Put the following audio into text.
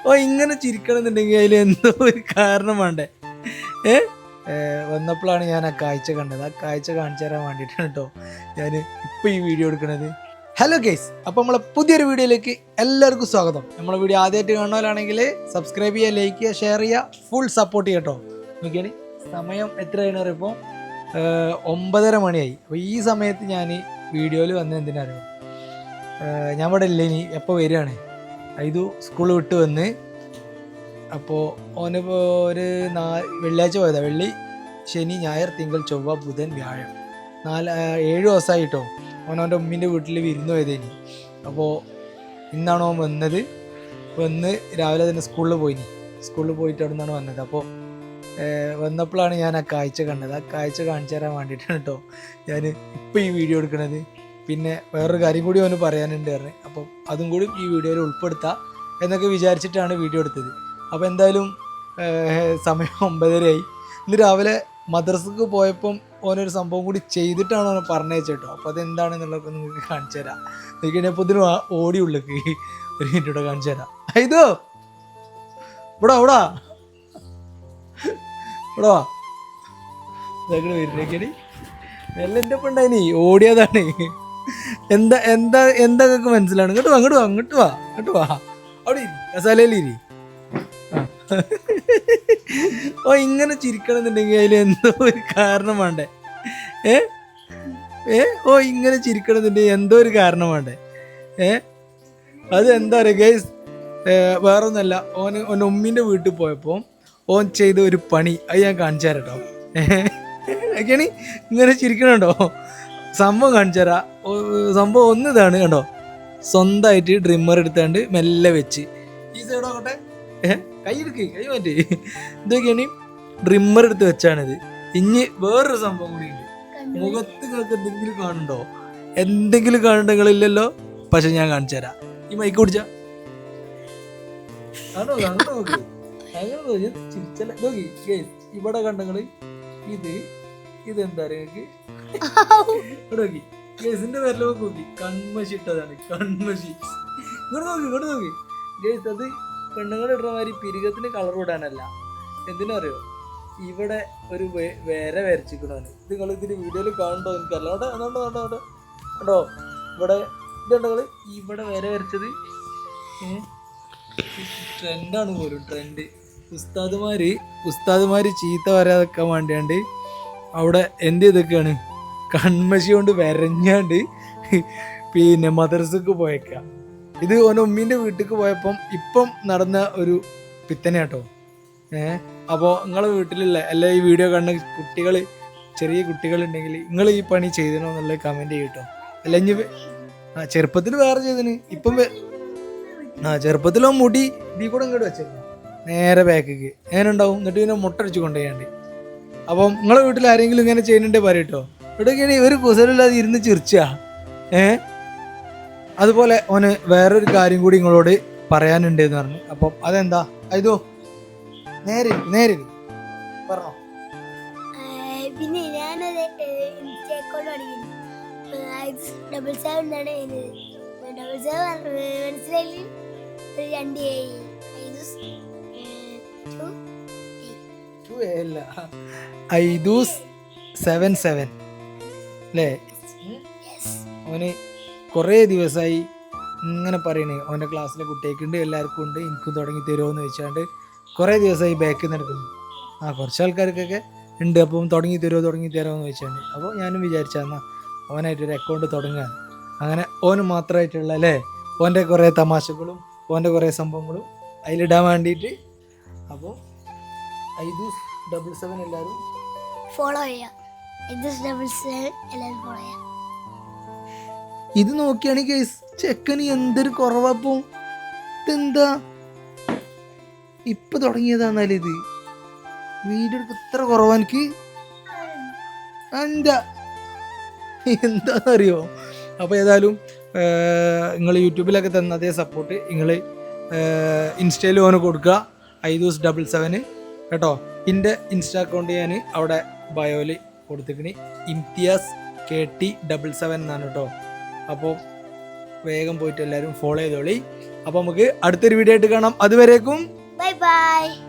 ഓ ഇങ്ങനെ ചിരിക്കണമെന്നുണ്ടെങ്കിൽ അതിൽ എന്തോ ഒരു കാരണം വേണ്ടേ? ഏ വന്നപ്പോഴാണ് ഞാൻ ആ കാഴ്ച കണ്ടത്. ആ കാഴ്ച കാണിച്ചു തരാൻ വേണ്ടിയിട്ടാണ് കേട്ടോ ഞാൻ ഇപ്പോൾ ഈ വീഡിയോ എടുക്കുന്നത്. ഹലോ ഗൈസ്, അപ്പോൾ നമ്മളെ പുതിയൊരു വീഡിയോയിലേക്ക് എല്ലാവർക്കും സ്വാഗതം. നമ്മളെ വീഡിയോ ആദ്യമായിട്ട് കാണുന്നവരാണെങ്കിൽ സബ്സ്ക്രൈബ് ചെയ്യുക, ലൈക്ക് ചെയ്യുക, ഷെയർ ചെയ്യുക, ഫുൾ സപ്പോർട്ട് ചെയ്യുക കേട്ടോ. നോക്കിയാൽ സമയം എത്രയാണ് അറിയുമ്പോൾ 9:30 മണിയായി. അപ്പോൾ ഈ സമയത്ത് ഞാൻ വീഡിയോയിൽ വന്നത് എന്തിനറിയോ, ഞാൻ ഇവിടെ ഇല്ല, ഇനി എപ്പോൾ വരികയാണ്. ഇത് സ്കൂൾ വിട്ട് വന്ന് അപ്പോൾ ഓനിപ്പോൾ ഒരു വെള്ളിയാഴ്ച പോയതാണ്. വെള്ളി, ശനി, ഞായർ, തിങ്കൾ, ചൊവ്വ, ബുധൻ, വ്യാഴം, 7 ദിവസമായിട്ടോ ഓനവൻ്റെ ഉമ്മീൻ്റെ വീട്ടിൽ വിരുന്ന് പോയതേനി. അപ്പോൾ ഇന്നാണ് ഓൻ വന്ന് രാവിലെ തന്നെ സ്കൂളിൽ പോയിട്ട് അവിടെ നിന്നാണ് വന്നത്. അപ്പോൾ വന്നപ്പോഴാണ് ഞാൻ ആ കാഴ്ച കണ്ടത്. ആ കാഴ്ച കാണിച്ചു തരാൻ വേണ്ടിയിട്ടാണ് കേട്ടോ ഞാൻ ഇപ്പോൾ ഈ വീഡിയോ എടുക്കുന്നത്. പിന്നെ വേറൊരു കാര്യം കൂടി അവന് പറയാനുണ്ട് പറഞ്ഞു. അപ്പം അതും കൂടി ഈ വീഡിയോയിൽ ഉൾപ്പെടുത്താം എന്നൊക്കെ വിചാരിച്ചിട്ടാണ് വീഡിയോ എടുത്തത്. അപ്പോൾ എന്തായാലും സമയം 9:30 ഇന്ന് രാവിലെ മദ്രസക്ക് പോയപ്പം ഓനൊരു സംഭവം കൂടി ചെയ്തിട്ടാണ് ഓനെ പറഞ്ഞേച്ചേട്ടോ. അപ്പോൾ അതെന്താണെന്നുള്ളതൊക്കെ നിങ്ങൾക്ക് കാണിച്ചു തരാം. നോക്കിക്കഴിഞ്ഞപ്പോൾ ഇതിന് ഓടി ഉള്ളിലേക്ക് ഒരു മിനിറ്റോടെ കാണിച്ചു തരാം. ഇതോ ഇവിടാ ഇതൊക്കെ വരുന്നേക്കടി എല്ലാം എൻ്റെ ഒപ്പം ഉണ്ടായിനി, ഓടിയതാണ്. എന്തൊക്കെ മനസ്സിലാണ്. അങ്ങോട്ട് വാ അവിടെ ഇരി, കസാലയിലിരി. ഓ ഇങ്ങനെ ചിരിക്കണമെന്നുണ്ടെങ്കിൽ അതിൽ എന്തോ ഒരു കാരണം വേണ്ടേ? ഓ ഇങ്ങനെ ചിരിക്കണമെന്നുണ്ടെങ്കിൽ എന്തോ ഒരു കാരണം വേണ്ടേ? അത് എന്താ പറയുക ഗൈസ്, വേറൊന്നല്ല, ഓൻ്റെ ഉമ്മീൻ്റെ വീട്ടിൽ പോയപ്പോൾ ഓൻ ചെയ്ത ഒരു പണി അത് ഞാൻ കാണിച്ചു തരാം കേട്ടോ. ഒക്കെയാണ് ഇങ്ങനെ ചിരിക്കണുണ്ടോ? സംഭവം കാണിച്ചു തരാം. സംഭവം ഒന്നിതാണ് കണ്ടോ, സ്വന്തമായിട്ട് ഡ്രിമ്മർ എടുത്താണ്ട് മെല്ലെ വെച്ച് ഈ സൈഡോക്കട്ടെ, കൈ മാറ്റി, ഇതൊക്കെയാണ് ഡ്രിമ്മർ എടുത്ത് വെച്ചാണിത്. ഇനി വേറൊരു സംഭവം കൂടി ഉണ്ട്. മുഖത്ത് നിങ്ങൾക്ക് എന്തെങ്കിലും കാണുന്നുണ്ടോ? പക്ഷെ ഞാൻ കാണിച്ചു തരാം. ഈ മൈക്ക് പിടിച്ച നോക്കി ഇവിടെ കണ്ടങ്ങള് ഇതെന്താ നിങ്ങൾക്ക് നോക്കി ഗേസിന്റെ പേരിൽ നോക്കി കൺമശി ഇട്ടതാണ്. കൺമശി ഇങ്ങോട്ട് നോക്കി ഗേസ്, അത് പെണ്ണുങ്ങൾ ഇടുന്ന മാതിരി പിരികത്തിന് കളർ ഇടാനല്ല. എന്തിനാ അറിയോ, ഇവിടെ ഒരു വര വരച്ചിക്കണോന്. ഇത് നിങ്ങൾ ഇതിന് വീഡിയോയിൽ കാണണ്ടോ എനിക്കല്ല. കേട്ടോ ഇവിടെ ഇതുണ്ടോ ഇവിടെ വര വരച്ചത് ട്രെൻഡാണ് പോലും. ട്രെൻഡ് ഉസ്താദുമാര് ചീത്ത വരാതെക്കാൻ വേണ്ടിയാണ്ട് അവിടെ എന്ത് ചെയ്തൊക്കെയാണ് കൺമശി കൊണ്ട് വരഞ്ഞാണ്ട് പിന്നെ മദ്രസക്ക് പോയേക്കാം. ഇത് ഓൻ്റെ ഉമ്മീൻ്റെ വീട്ടിലേക്ക് പോയപ്പം ഇപ്പം നടന്ന ഒരു പിത്തന കേട്ടോ. അപ്പോൾ നിങ്ങളെ വീട്ടിലുള്ള എല്ലാ ഈ വീഡിയോ കാണുന്ന ചെറിയ കുട്ടികളുണ്ടെങ്കിൽ നിങ്ങൾ ഈ പണി ചെയ്തണോ എന്നുള്ളത് കമൻറ്റ് ചെയ്യട്ടോ. അല്ലെങ്കിൽ ചെറുപ്പത്തിൽ വേറെ ചെയ്തിന്, ഇപ്പം ചെറുപ്പത്തിലോ മുടി ഇതിൽ കൂടെ ഇങ്ങോട്ട് വെച്ചേക്കാം നേരെ ബാക്കിക്ക് അങ്ങനെ ഉണ്ടാവും. എന്നിട്ട് പിന്നെ മുട്ടടിച്ച് കൊണ്ടുപോയാണ്ട്. അപ്പം നിങ്ങളെ വീട്ടിൽ ആരെങ്കിലും ഇങ്ങനെ ചെയ്യുന്നുണ്ടേ പറയട്ടോ. ഇവിടെയൊക്കെയാണ് ഒരു കുസലില്ലാതെ ഇരുന്ന് ചിരിച്ചാ. അതുപോലെ ഓന് വേറൊരു കാര്യം കൂടി നിങ്ങളോട് പറയാനുണ്ട് എന്ന് പറഞ്ഞു. അപ്പം അതെന്താ ഇതോ നേരെ പറഞ്ഞോ. പിന്നെ ഞാനത് ഐദൂസ് 77 അല്ലേ? ഓന് കുറേ ദിവസമായി ഇങ്ങനെ പറയണേ ഓൻ്റെ ക്ലാസ്സിലെ കുട്ടികൾക്കുണ്ട്, എല്ലാവർക്കും ഉണ്ട്, എനിക്കും തുടങ്ങി തരുമോ എന്ന് വെച്ചാണ്ട് കുറേ ദിവസമായി ബാക്കിൽ നിന്ന് എടുക്കുന്നു. കുറച്ച് ആൾക്കാർക്കൊക്കെ ഉണ്ട്. അപ്പം തുടങ്ങി തരുമോ എന്ന് വെച്ചാണ്ട് അപ്പോൾ ഞാനും വിചാരിച്ചാൽ ഓനായിട്ടൊരു അക്കൗണ്ട് തുടങ്ങുക. അങ്ങനെ ഓന് മാത്രമായിട്ടുള്ള അല്ലേ ഓൻ്റെ കുറേ തമാശകളും ഓൻ്റെ കുറേ സംഭവങ്ങളും അതിലിടാൻ വേണ്ടിയിട്ട്. അപ്പോൾ ഐദൂസ് 77 എല്ലാവരും ഫോളോ ചെയ്യാം. എല്ലാവരും ഫോളോ ചെയ്യാം. ഇത് നോക്കിയാണെങ്കിൽ ചെക്കന് എന്തൊരു കുറവപ്പം. ഇതെന്താ ഇപ്പൊ തുടങ്ങിയതാന്നാലും ഇത് വീഡിയോ ഇത്ര കുറവാ എനിക്ക് എന്താണെന്നറിയോ. അപ്പോൾ ഏതായാലും നിങ്ങൾ യൂട്യൂബിലൊക്കെ തന്ന അതേ സപ്പോർട്ട് നിങ്ങൾ ഇൻസ്റ്റയിൽ ഓന് കൊടുക്കുക. ഐദൂസ് 77 കേട്ടോ. എൻ്റെ ഇൻസ്റ്റാ അക്കൗണ്ട് ഞാൻ അവിടെ ബയോയിൽ കൊടുത്തിക്കണി, ഇംതിയാസ് KT 77 എന്നാണ് കേട്ടോ. അപ്പോൾ വേഗം പോയിട്ട് എല്ലാവരും ഫോളോ ചെയ്തോളി. അപ്പോൾ നമുക്ക് അടുത്തൊരു വീഡിയോ ആയിട്ട് കാണാം. അതുവരേക്കും ബൈ ബൈ.